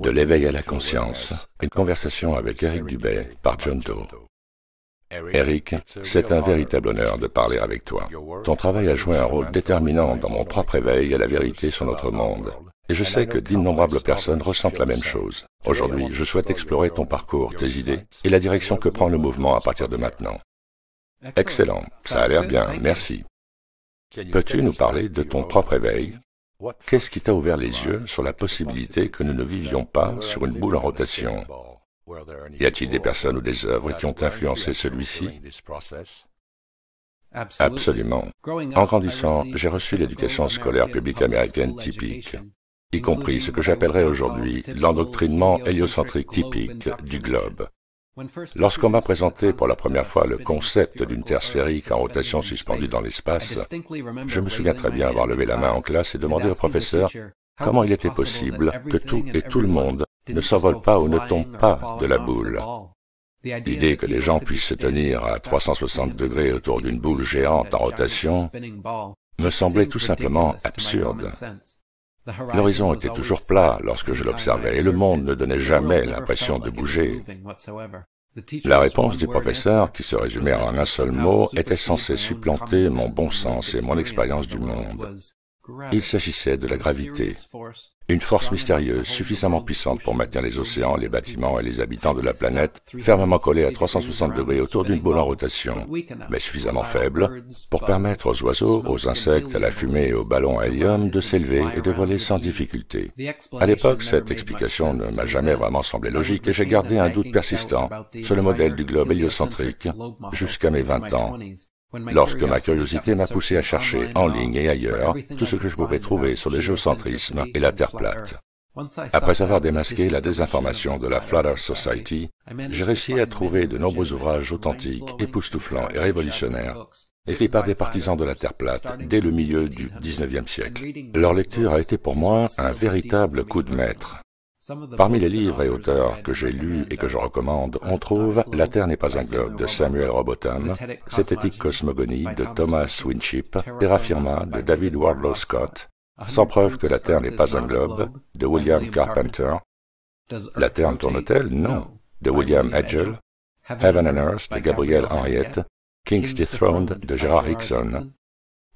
De l'éveil à la conscience, une conversation avec Eric Dubay par John Doe. Eric, c'est un véritable honneur de parler avec toi. Ton travail a joué un rôle déterminant dans mon propre éveil à la vérité sur notre monde. Et je sais que d'innombrables personnes ressentent la même chose. Aujourd'hui, je souhaite explorer ton parcours, tes idées et la direction que prend le mouvement à partir de maintenant. Excellent, ça a l'air bien, merci. Peux-tu nous parler de ton propre éveil? Qu'est-ce qui t'a ouvert les yeux sur la possibilité que nous ne vivions pas sur une boule en rotation? Y a-t-il des personnes ou des œuvres qui ont influencé celui-ci? Absolument. En grandissant, j'ai reçu l'éducation scolaire publique américaine typique, y compris ce que j'appellerais aujourd'hui l'endoctrinement héliocentrique typique du globe. Lorsqu'on m'a présenté pour la première fois le concept d'une Terre sphérique en rotation suspendue dans l'espace, je me souviens très bien avoir levé la main en classe et demandé au professeur comment il était possible que tout et tout le monde ne s'envole pas ou ne tombe pas de la boule. L'idée que les gens puissent se tenir à 360 degrés autour d'une boule géante en rotation me semblait tout simplement absurde. L'horizon était toujours plat lorsque je l'observais et le monde ne donnait jamais l'impression de bouger. La réponse du professeur, qui se résumait en un seul mot, était censée supplanter mon bon sens et mon expérience du monde. Il s'agissait de la gravité, une force mystérieuse suffisamment puissante pour maintenir les océans, les bâtiments et les habitants de la planète fermement collés à 360 degrés autour d'une boule en rotation, mais suffisamment faible pour permettre aux oiseaux, aux insectes, à la fumée et aux ballons à hélium de s'élever et de voler sans difficulté. À l'époque, cette explication ne m'a jamais vraiment semblé logique et j'ai gardé un doute persistant sur le modèle du globe héliocentrique jusqu'à mes 20 ans. Lorsque ma curiosité m'a poussé à chercher en ligne et ailleurs tout ce que je pouvais trouver sur le géocentrisme et la Terre plate. Après avoir démasqué la désinformation de la Flat Earth Society, j'ai réussi à trouver de nombreux ouvrages authentiques, époustouflants et révolutionnaires, écrits par des partisans de la Terre plate dès le milieu du XIXe siècle. Leur lecture a été pour moi un véritable coup de maître. Parmi les livres et auteurs que j'ai lus et que je recommande, on trouve « La Terre n'est pas un globe » de Samuel Robotham, « Synthétique cosmogonie » de Thomas Winship, « Terra Firma » de David Wardlaw Scott, « Sans preuve que la Terre n'est pas un globe » de William Carpenter, « La Terre tourne-t-elle? Non » de William Edgell, « Heaven and Earth » de Gabriel Henriette, « King's Dethroned » de Gerard Hickson,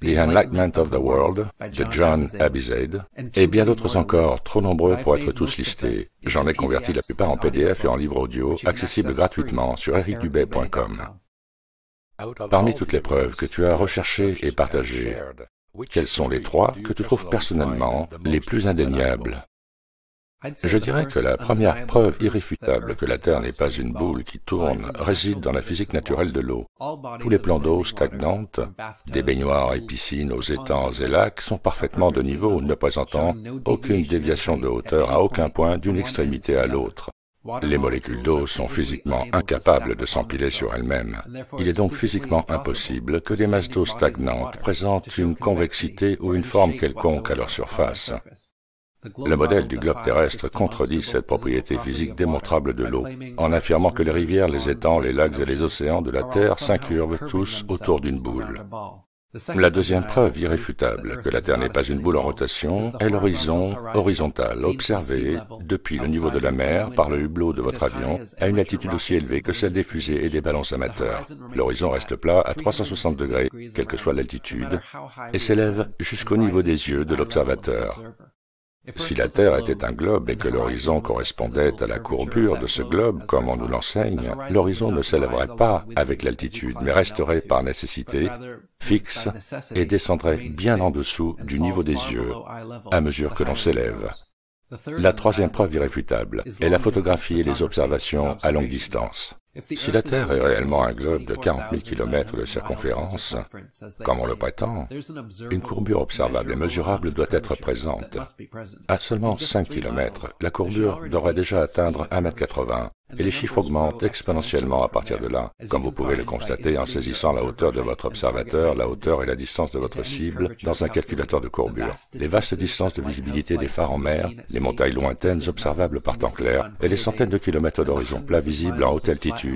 The Enlightenment of the World de John Abizade, et bien d'autres encore, trop nombreux pour être tous listés. J'en ai converti la plupart en PDF et en livre audio, accessibles gratuitement sur ericdubay.com. Parmi toutes les preuves que tu as recherchées et partagées, quelles sont les trois que tu trouves personnellement les plus indéniables? Je dirais que la première preuve irréfutable que la Terre n'est pas une boule qui tourne réside dans la physique naturelle de l'eau. Tous les plans d'eau stagnantes, des baignoires et piscines aux étangs et lacs sont parfaitement de niveau, ne présentant aucune déviation de hauteur à aucun point d'une extrémité à l'autre. Les molécules d'eau sont physiquement incapables de s'empiler sur elles-mêmes. Il est donc physiquement impossible que des masses d'eau stagnantes présentent une convexité ou une forme quelconque à leur surface. Le modèle du globe terrestre contredit cette propriété physique démontrable de l'eau, en affirmant que les rivières, les étangs, les lacs et les océans de la Terre s'incurvent tous autour d'une boule. La deuxième preuve irréfutable que la Terre n'est pas une boule en rotation est l'horizon horizontal observé depuis le niveau de la mer par le hublot de votre avion à une altitude aussi élevée que celle des fusées et des ballons amateurs. L'horizon reste plat à 360 degrés, quelle que soit l'altitude, et s'élève jusqu'au niveau des yeux de l'observateur. Si la Terre était un globe et que l'horizon correspondait à la courbure de ce globe, comme on nous l'enseigne, l'horizon ne s'élèverait pas avec l'altitude, mais resterait par nécessité fixe et descendrait bien en dessous du niveau des yeux à mesure que l'on s'élève. La troisième preuve irréfutable est la photographie et les observations à longue distance. Si la Terre est réellement un globe de 40 000 km de circonférence, comme on le prétend, une courbure observable et mesurable doit être présente. À seulement 5 km, la courbure devrait déjà atteindre 1,80 m, et les chiffres augmentent exponentiellement à partir de là, comme vous pouvez le constater en saisissant la hauteur de votre observateur, la hauteur et la distance de votre cible dans un calculateur de courbure. Les vastes distances de visibilité des phares en mer, les montagnes lointaines observables par temps clair, et les centaines de kilomètres d'horizon plat visible en haute altitude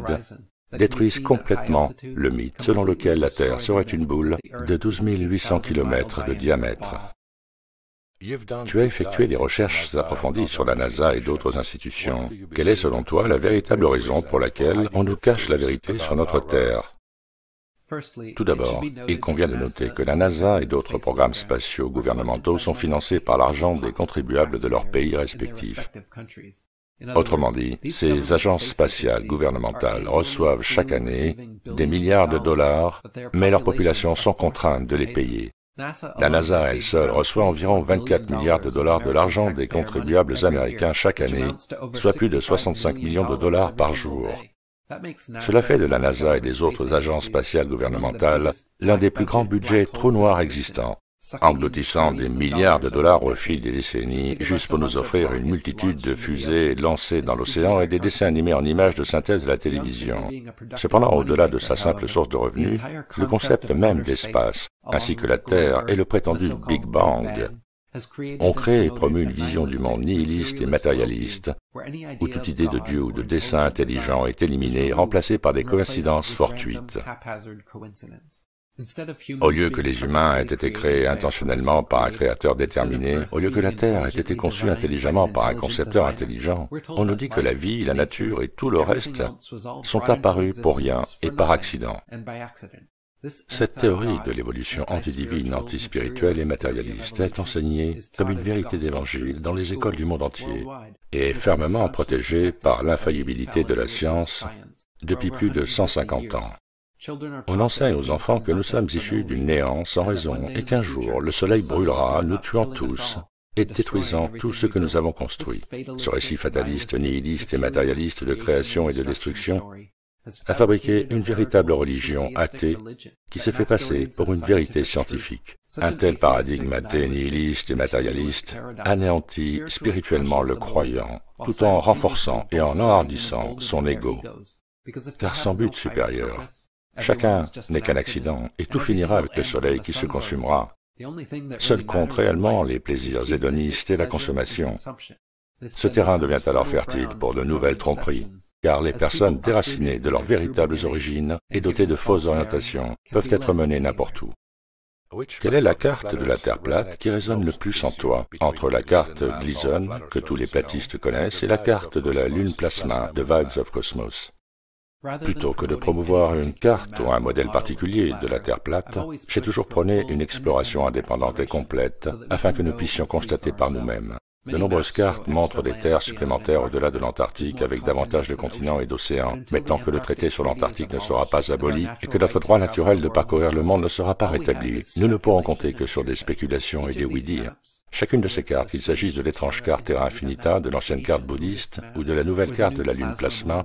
détruisent complètement le mythe selon lequel la Terre serait une boule de 12 800 km de diamètre. Tu as effectué des recherches approfondies sur la NASA et d'autres institutions. Quelle est, selon toi, la véritable raison pour laquelle on nous cache la vérité sur notre Terre? Tout d'abord, il convient de noter que la NASA et d'autres programmes spatiaux gouvernementaux sont financés par l'argent des contribuables de leurs pays respectifs. Autrement dit, ces agences spatiales gouvernementales reçoivent chaque année des milliards de dollars, mais leurs populations sont contraintes de les payer. La NASA, elle seule, reçoit environ 24 milliards de dollars de l'argent des contribuables américains chaque année, soit plus de 65 millions de dollars par jour. Cela fait de la NASA et des autres agences spatiales gouvernementales l'un des plus grands budgets trous noirs existants, engloutissant des milliards de dollars au fil des décennies, juste pour nous offrir une multitude de fusées lancées dans l'océan et des dessins animés en images de synthèse de la télévision. Cependant, au-delà de sa simple source de revenus, le concept même d'espace, ainsi que la Terre et le prétendu Big Bang, ont créé et promu une vision du monde nihiliste et matérialiste, où toute idée de Dieu ou de dessein intelligent est éliminée et remplacée par des coïncidences fortuites. Au lieu que les humains aient été créés intentionnellement par un créateur déterminé, au lieu que la Terre ait été conçue intelligemment par un concepteur intelligent, on nous dit que la vie, la nature et tout le reste sont apparus pour rien et par accident. Cette théorie de l'évolution antidivine, antispirituelle et matérialiste est enseignée comme une vérité d'évangile dans les écoles du monde entier et est fermement protégée par l'infaillibilité de la science depuis plus de 150 ans. On enseigne aux enfants que nous sommes issus du néant sans raison et qu'un jour le soleil brûlera, nous tuant tous et détruisant tout ce que nous avons construit. Ce récit fataliste, nihiliste et matérialiste de création et de destruction a fabriqué une véritable religion athée qui s'est fait passer pour une vérité scientifique. Un tel paradigme athée, nihiliste et matérialiste anéantit spirituellement le croyant, tout en renforçant et en enhardissant son ego. Car sans but supérieur, chacun n'est qu'un accident, et tout finira avec le soleil qui se consumera. Seul compte réellement les plaisirs hédonistes et la consommation. Ce terrain devient alors fertile pour de nouvelles tromperies, car les personnes déracinées de leurs véritables origines et dotées de fausses orientations peuvent être menées n'importe où. Quelle est la carte de la Terre plate qui résonne le plus en toi, entre la carte Gleason, que tous les platistes connaissent, et la carte de la Lune Plasma de Vibes of Cosmos? Plutôt que de promouvoir une carte ou un modèle particulier de la Terre plate, j'ai toujours prôné une exploration indépendante et complète, afin que nous puissions constater par nous-mêmes. De nombreuses cartes montrent des terres supplémentaires au-delà de l'Antarctique avec davantage de continents et d'océans, mais tant que le traité sur l'Antarctique ne sera pas aboli et que notre droit naturel de parcourir le monde ne sera pas rétabli, nous ne pourrons compter que sur des spéculations et des oui-dire. Chacune de ces cartes, qu'il s'agisse de l'étrange carte Terra Infinita, de l'ancienne carte bouddhiste ou de la nouvelle carte de la Lune Plasma,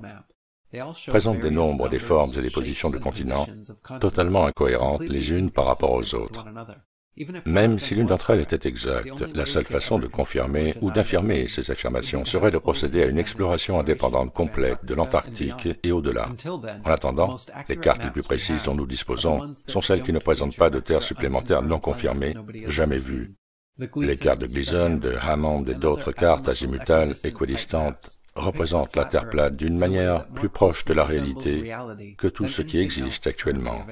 présente des nombres, des formes et des positions de continents totalement incohérentes les unes par rapport aux autres. Même si l'une d'entre elles était exacte, la seule façon de confirmer ou d'infirmer ces affirmations serait de procéder à une exploration indépendante complète de l'Antarctique et au-delà. En attendant, les cartes les plus précises dont nous disposons sont celles qui ne présentent pas de terres supplémentaires non confirmées, jamais vues. Les cartes de Gleason, de Hammond et d'autres cartes azimutales équidistantes représentent la Terre plate d'une manière plus proche de la réalité que tout ce qui existe actuellement.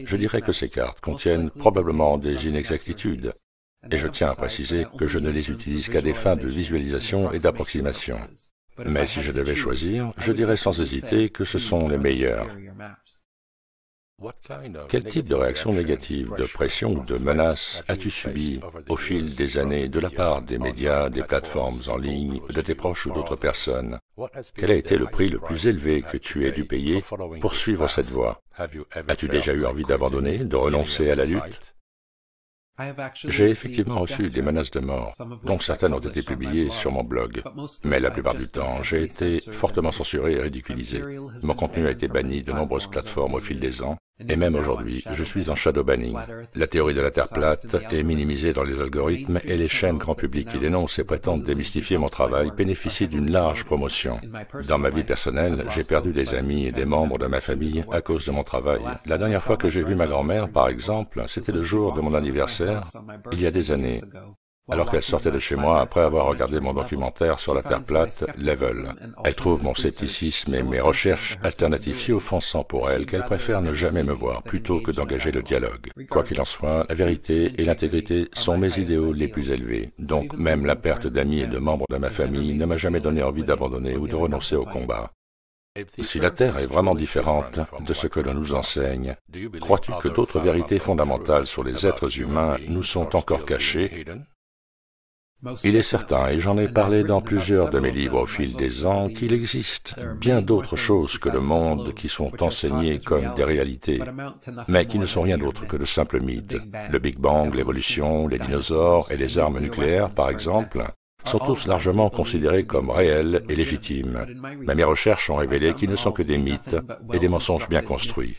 Je dirais que ces cartes contiennent probablement des inexactitudes, et je tiens à préciser que je ne les utilise qu'à des fins de visualisation et d'approximation. Mais si je devais choisir, je dirais sans hésiter que ce sont les meilleurs. Quel type de réaction négative, de pression ou de menace as-tu subi au fil des années de la part des médias, des plateformes en ligne, de tes proches ou d'autres personnes? Quel a été le prix le plus élevé que tu aies dû payer pour suivre cette voie? As-tu déjà eu envie d'abandonner, de renoncer à la lutte? J'ai effectivement reçu des menaces de mort, dont certaines ont été publiées sur mon blog, mais la plupart du temps, j'ai été fortement censuré et ridiculisé. Mon contenu a été banni de nombreuses plateformes au fil des ans, et même aujourd'hui, je suis en shadow banning. La théorie de la Terre plate est minimisée dans les algorithmes et les chaînes grand public qui dénoncent et prétendent démystifier mon travail bénéficient d'une large promotion. Dans ma vie personnelle, j'ai perdu des amis et des membres de ma famille à cause de mon travail. La dernière fois que j'ai vu ma grand-mère, par exemple, c'était le jour de mon anniversaire, il y a des années. alors qu'elle sortait de chez moi après avoir regardé mon documentaire sur la Terre plate, Level. Elle trouve mon scepticisme et mes recherches alternatives si offensants pour elle qu'elle préfère ne jamais me voir plutôt que d'engager le dialogue. Quoi qu'il en soit, la vérité et l'intégrité sont mes idéaux les plus élevés, donc même la perte d'amis et de membres de ma famille ne m'a jamais donné envie d'abandonner ou de renoncer au combat. Si la Terre est vraiment différente de ce que l'on nous enseigne, crois-tu que d'autres vérités fondamentales sur les êtres humains nous sont encore cachées? Il est certain, et j'en ai parlé dans plusieurs de mes livres au fil des ans, qu'il existe bien d'autres choses que le monde qui sont enseignées comme des réalités, mais qui ne sont rien d'autre que de simples mythes. Le Big Bang, l'évolution, les dinosaures et les armes nucléaires, par exemple, sont tous largement considérés comme réels et légitimes. Mais mes recherches ont révélé qu'ils ne sont que des mythes et des mensonges bien construits.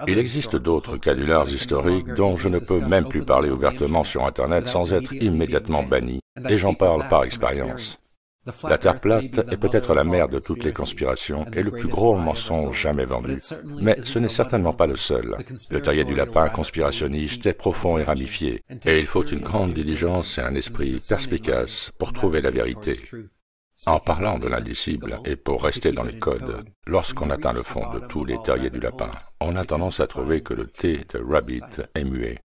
Il existe d'autres canulars historiques dont je ne peux même plus parler ouvertement sur Internet sans être immédiatement banni, et j'en parle par expérience. La Terre plate est peut-être la mère de toutes les conspirations et le plus gros mensonge jamais vendu. Mais ce n'est certainement pas le seul. Le terrier du lapin conspirationniste est profond et ramifié, et il faut une grande diligence et un esprit perspicace pour trouver la vérité. En parlant de l'indicible, et pour rester dans les codes, lorsqu'on atteint le fond de tous les terriers du lapin, on a tendance à trouver que le T de rabbit est muet.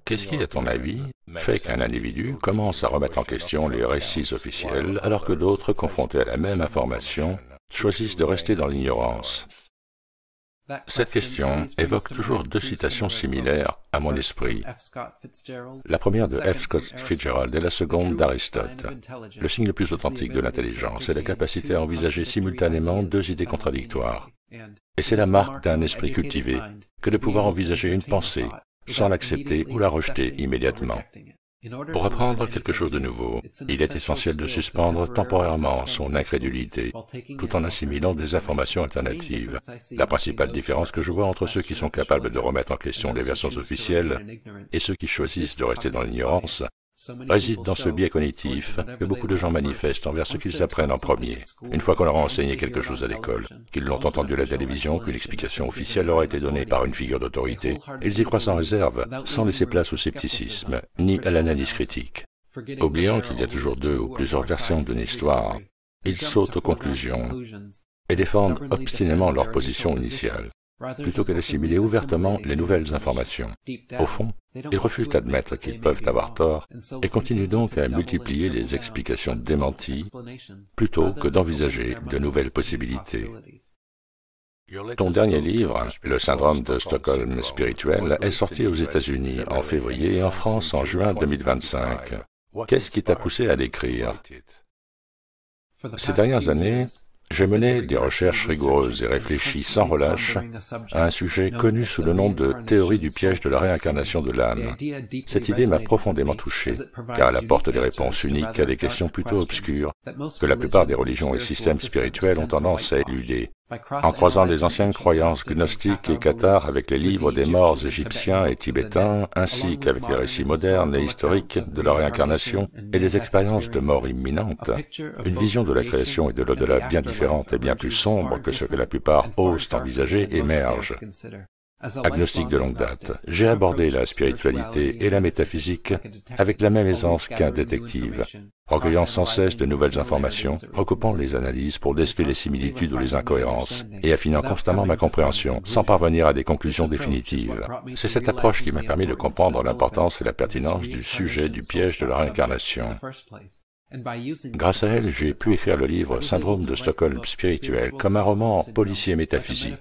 Qu'est-ce qui, à ton avis, fait qu'un individu commence à remettre en question les récits officiels, alors que d'autres, confrontés à la même information, choisissent de rester dans l'ignorance? Cette question évoque toujours deux citations similaires à mon esprit. La première de F. Scott Fitzgerald et la seconde d'Aristote. Le signe le plus authentique de l'intelligence est la capacité à envisager simultanément deux idées contradictoires. Et c'est la marque d'un esprit cultivé que de pouvoir envisager une pensée sans l'accepter ou la rejeter immédiatement. Pour apprendre quelque chose de nouveau, il est essentiel de suspendre temporairement son incrédulité, tout en assimilant des informations alternatives. La principale différence que je vois entre ceux qui sont capables de remettre en question les versions officielles et ceux qui choisissent de rester dans l'ignorance réside dans ce biais cognitif que beaucoup de gens manifestent envers ce qu'ils apprennent en premier. Une fois qu'on leur a enseigné quelque chose à l'école, qu'ils l'ont entendu à la télévision, qu'une explication officielle leur a été donnée par une figure d'autorité, ils y croient sans réserve, sans laisser place au scepticisme, ni à l'analyse critique. Oubliant qu'il y a toujours deux ou plusieurs versions d'une histoire, ils sautent aux conclusions et défendent obstinément leur position initiale, plutôt que d'assimiler ouvertement les nouvelles informations. Au fond, ils refusent d'admettre qu'ils peuvent avoir tort et continuent donc à multiplier les explications démenties plutôt que d'envisager de nouvelles possibilités. Ton dernier livre, Le syndrome de Stockholm spirituel, est sorti aux États-Unis en février et en France en juin 2025. Qu'est-ce qui t'a poussé à l'écrire? Ces dernières années, j'ai mené des recherches rigoureuses et réfléchies sans relâche à un sujet connu sous le nom de théorie du piège de la réincarnation de l'âme. Cette idée m'a profondément touché, car elle apporte des réponses uniques à des questions plutôt obscures que la plupart des religions et systèmes spirituels ont tendance à éluder. En croisant les anciennes croyances gnostiques et cathares avec les livres des morts égyptiens et tibétains, ainsi qu'avec les récits modernes et historiques de la réincarnation et des expériences de mort imminente, une vision de la création et de l'au-delà bien différente et bien plus sombre que ce que la plupart osent envisager émerge. Agnostique de longue date, j'ai abordé la spiritualité et la métaphysique avec la même aisance qu'un détective, recueillant sans cesse de nouvelles informations, recoupant les analyses pour déceler les similitudes ou les incohérences, et affinant constamment ma compréhension, sans parvenir à des conclusions définitives. C'est cette approche qui m'a permis de comprendre l'importance et la pertinence du sujet du piège de la réincarnation. Grâce à elle, j'ai pu écrire le livre Syndrome de Stockholm spirituel comme un roman policier métaphysique.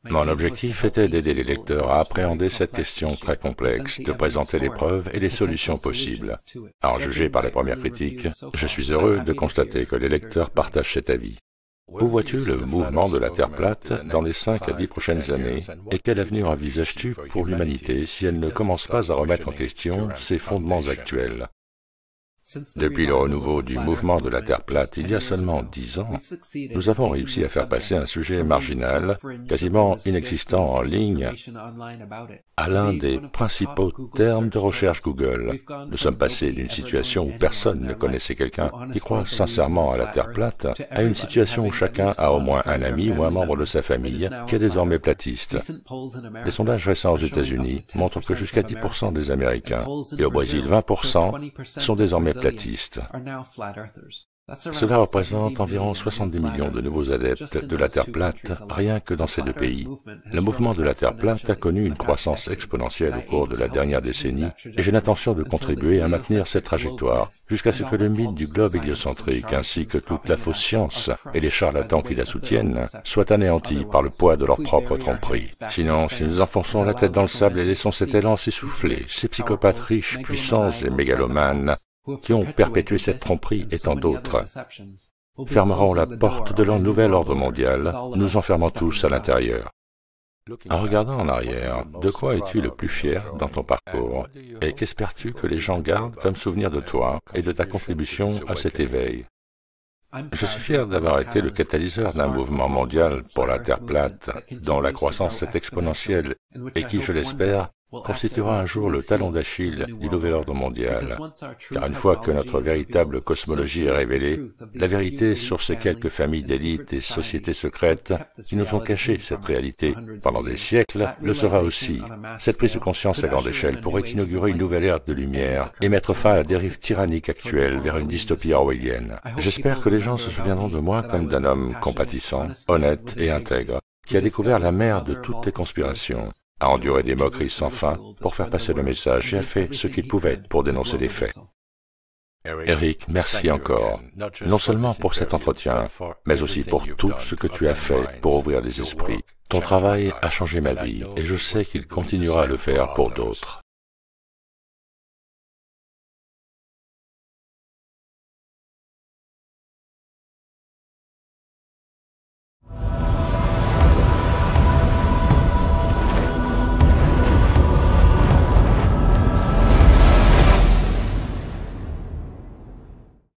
Mon objectif était d'aider les lecteurs à appréhender cette question très complexe, de présenter les preuves et les solutions possibles. À en juger par les premières critiques, je suis heureux de constater que les lecteurs partagent cet avis. Où vois-tu le mouvement de la Terre plate dans les 5 à 10 prochaines années, et quel avenir envisages-tu pour l'humanité si elle ne commence pas à remettre en question ses fondements actuels? Depuis le renouveau du mouvement de la Terre plate, il y a seulement 10 ans, nous avons réussi à faire passer un sujet marginal, quasiment inexistant en ligne, à l'un des principaux termes de recherche Google. Nous sommes passés d'une situation où personne ne connaissait quelqu'un qui croit sincèrement à la Terre plate, à une situation où chacun a au moins un ami ou un membre de sa famille qui est désormais platiste. Des sondages récents aux États-Unis montrent que jusqu'à 10% des Américains, et au Brésil 20%, sont désormais platistes. Cela représente environ 70 millions de nouveaux adeptes de la Terre plate, rien que dans ces deux pays. Le mouvement de la Terre plate a connu une croissance exponentielle au cours de la dernière décennie, et j'ai l'intention de contribuer à maintenir cette trajectoire, jusqu'à ce que le mythe du globe héliocentrique, ainsi que toute la fausse science et les charlatans qui la soutiennent, soient anéantis par le poids de leur propre tromperie. Sinon, si nous enfonçons la tête dans le sable et laissons cet élan s'essouffler, ces psychopathes riches, puissants et mégalomanes, qui ont perpétué cette tromperie et tant d'autres, fermeront la porte de leur nouvel ordre mondial, nous enfermant tous à l'intérieur. En regardant en arrière, de quoi es-tu le plus fier dans ton parcours et qu'espères-tu que les gens gardent comme souvenir de toi et de ta contribution à cet éveil? Je suis fier d'avoir été le catalyseur d'un mouvement mondial pour la Terre plate, dont la croissance est exponentielle et qui, je l'espère, constituera un jour le talon d'Achille du nouvel ordre mondial. Car une fois que notre véritable cosmologie est révélée, la vérité sur ces quelques familles d'élites et sociétés secrètes qui nous ont caché cette réalité pendant des siècles le sera aussi. Cette prise de conscience à grande échelle pourrait inaugurer une nouvelle ère de lumière et mettre fin à la dérive tyrannique actuelle vers une dystopie orwellienne. J'espère que les gens se souviendront de moi comme d'un homme compatissant, honnête et intègre, qui a découvert la mère de toutes les conspirations, a enduré des moqueries sans fin pour faire passer le message et a fait ce qu'il pouvait pour dénoncer les faits. Eric, merci encore, non seulement pour cet entretien, mais aussi pour tout ce que tu as fait pour ouvrir les esprits. Ton travail a changé ma vie et je sais qu'il continuera à le faire pour d'autres.